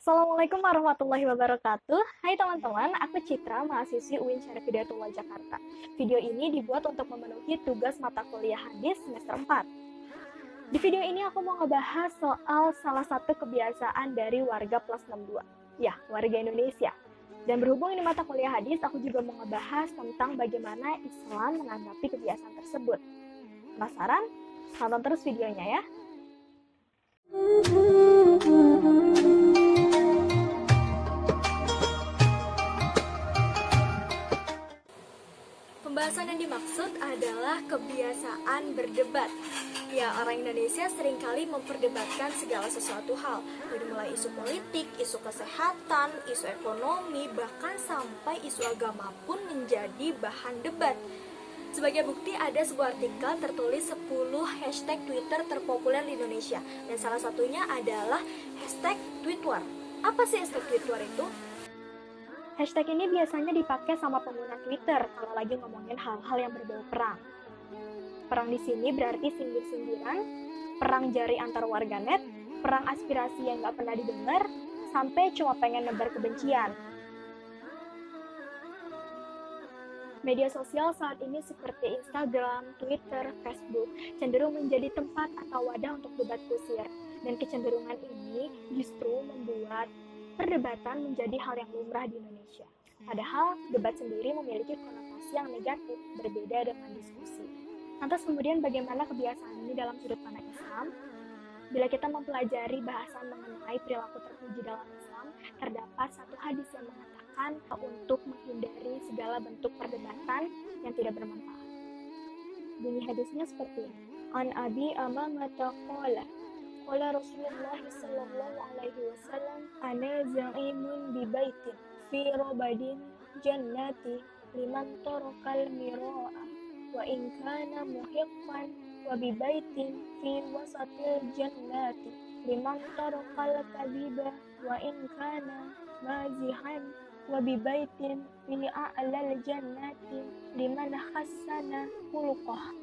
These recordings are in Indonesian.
Assalamualaikum warahmatullahi wabarakatuh. Hai teman-teman, aku Citra, mahasiswi UIN Syarif Hidayatullah Jakarta. Video ini dibuat untuk memenuhi tugas mata kuliah hadis semester 4. Di video ini aku mau ngebahas soal salah satu kebiasaan dari warga plus 62. Ya, warga Indonesia. Dan berhubung ini mata kuliah hadis, aku juga mau ngebahas tentang bagaimana Islam menanggapi kebiasaan tersebut. Penasaran? Tonton terus videonya ya. Pembahasan yang dimaksud adalah kebiasaan berdebat. Ya, orang Indonesia seringkali memperdebatkan segala sesuatu hal, dari mulai isu politik, isu kesehatan, isu ekonomi, bahkan sampai isu agama pun menjadi bahan debat. Sebagai bukti ada sebuah artikel tertulis 10 hashtag Twitter terpopuler di Indonesia, dan salah satunya adalah hashtag tweetwar. Apa sih hashtag tweetwar itu? Hashtag ini biasanya dipakai sama pengguna Twitter kalau lagi ngomongin hal-hal yang berbau perang. Perang di sini berarti sindir-sindiran, perang jari antar warganet, perang aspirasi yang nggak pernah didengar, sampai cuma pengen nebar kebencian. Media sosial saat ini seperti Instagram, Twitter, Facebook cenderung menjadi tempat atau wadah untuk debat kusir. Dan kecenderungan ini justru membuat perdebatan menjadi hal yang lumrah di Indonesia. Padahal debat sendiri memiliki konotasi yang negatif, berbeda dengan diskusi. Lantas kemudian bagaimana kebiasaan ini dalam sudut pandang Islam? Bila kita mempelajari bahasan mengenai perilaku terpuji dalam Islam, terdapat satu hadis yang mengatakan untuk menghindari segala bentuk perdebatan yang tidak bermanfaat. Bunyi hadisnya seperti ini. An Abi Amamata qala qala Rasulullah sallallahu alaihi wasallam ana za'imun bi baitin fi rabadin jannati liman tarakal mira'a wa in kana muhiqqan wa bi baitin fi wasatil jannati liman tarakal kadhiba wa in kana mazihan wa bi baitin fi a'lal jannati liman hassana khuluqah.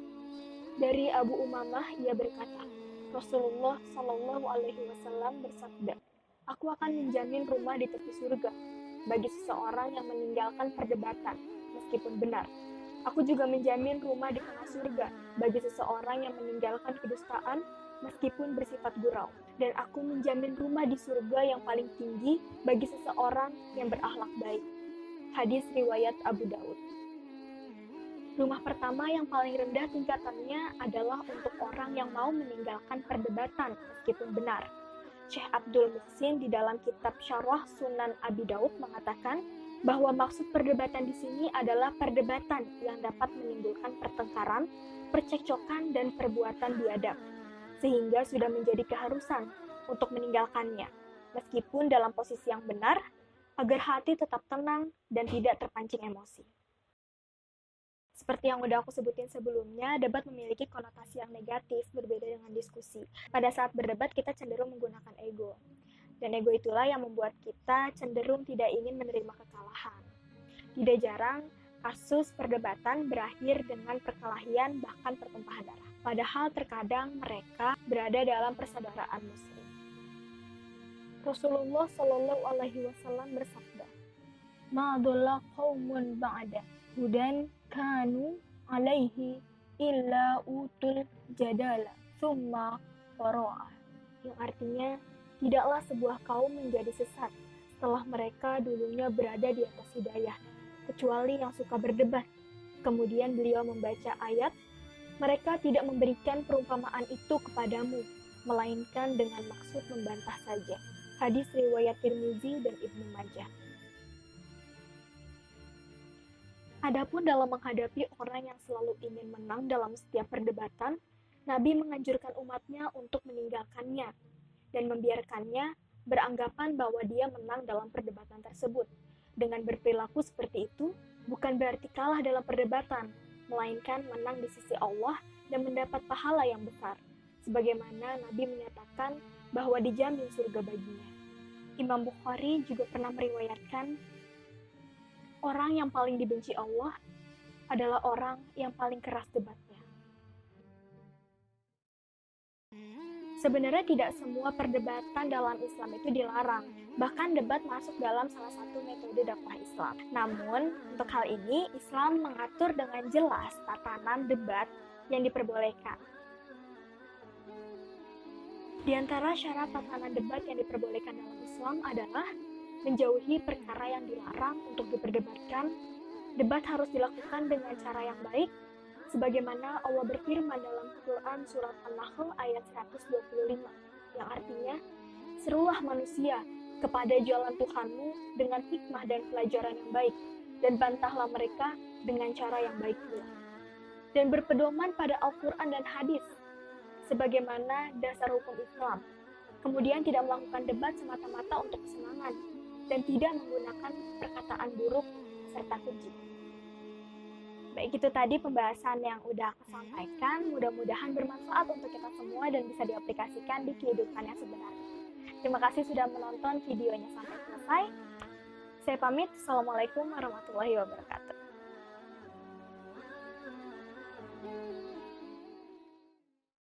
Dari Abu Umamah ia berkata, Rasulullah Shallallahu Alaihi Wasallam bersabda, aku akan menjamin rumah di tepi surga bagi seseorang yang meninggalkan perdebatan meskipun benar. Aku juga menjamin rumah di tengah surga bagi seseorang yang meninggalkan kedustaan meskipun bersifat gurau. Dan aku menjamin rumah di surga yang paling tinggi bagi seseorang yang berakhlak baik. Hadis riwayat Abu Daud. Rumah pertama yang paling rendah tingkatannya adalah untuk orang yang mau meninggalkan perdebatan meskipun benar. Syekh Abdul Muhsin di dalam kitab Syarah Sunan Abi Daud mengatakan bahwa maksud perdebatan di sini adalah perdebatan yang dapat menimbulkan pertengkaran, percekcokan, dan perbuatan biadab, sehingga sudah menjadi keharusan untuk meninggalkannya, meskipun dalam posisi yang benar, agar hati tetap tenang dan tidak terpancing emosi. Seperti yang udah aku sebutin sebelumnya, debat memiliki konotasi yang negatif berbeda dengan diskusi. Pada saat berdebat, kita cenderung menggunakan ego. Dan ego itulah yang membuat kita cenderung tidak ingin menerima kekalahan. Tidak jarang, kasus perdebatan berakhir dengan perkelahian bahkan pertumpahan darah. Padahal terkadang mereka berada dalam persaudaraan muslim. Rasulullah Shallallahu Alaihi Wasallam bersabda, "Ma dhalla qaumun ba'da hudan kanu alaihi illa utul jadala summa fara'a." Yang artinya, tidaklah sebuah kaum menjadi sesat setelah mereka dulunya berada di atas hidayah, kecuali yang suka berdebat. Kemudian beliau membaca ayat, mereka tidak memberikan perumpamaan itu kepadamu, melainkan dengan maksud membantah saja. Hadis riwayat Tirmizi dan Ibnu Majah. Adapun dalam menghadapi orang yang selalu ingin menang dalam setiap perdebatan, Nabi menganjurkan umatnya untuk meninggalkannya dan membiarkannya beranggapan bahwa dia menang dalam perdebatan tersebut. Dengan berperilaku seperti itu, bukan berarti kalah dalam perdebatan, melainkan menang di sisi Allah dan mendapat pahala yang besar, sebagaimana Nabi menyatakan bahwa dijamin surga baginya. Imam Bukhari juga pernah meriwayatkan, orang yang paling dibenci Allah adalah orang yang paling keras debatnya. Sebenarnya tidak semua perdebatan dalam Islam itu dilarang, Bahkan debat masuk dalam salah satu metode dakwah Islam. Namun, untuk hal ini, Islam mengatur dengan jelas tatanan debat yang diperbolehkan. Di antara syarat tatanan debat yang diperbolehkan dalam Islam adalah menjauhi perkara yang dilarang untuk diperdebatkan. Debat harus dilakukan dengan cara yang baik, sebagaimana Allah berfirman dalam Quran Surat An-Nahl ayat 125, yang artinya, serulah manusia kepada jalan Tuhanmu dengan hikmah dan pelajaran yang baik, dan bantahlah mereka dengan cara yang baik pula. Dan berpedoman pada Al-Quran dan hadis, sebagaimana dasar hukum Islam. Kemudian tidak melakukan debat semata-mata untuk kesenangan, dan tidak menggunakan perkataan buruk serta keji. Baik, itu tadi pembahasan yang udah aku sampaikan. Mudah-mudahan bermanfaat untuk kita semua dan bisa diaplikasikan di kehidupan yang sebenarnya. Terima kasih sudah menonton videonya sampai selesai. Saya pamit. Assalamualaikum warahmatullahi wabarakatuh.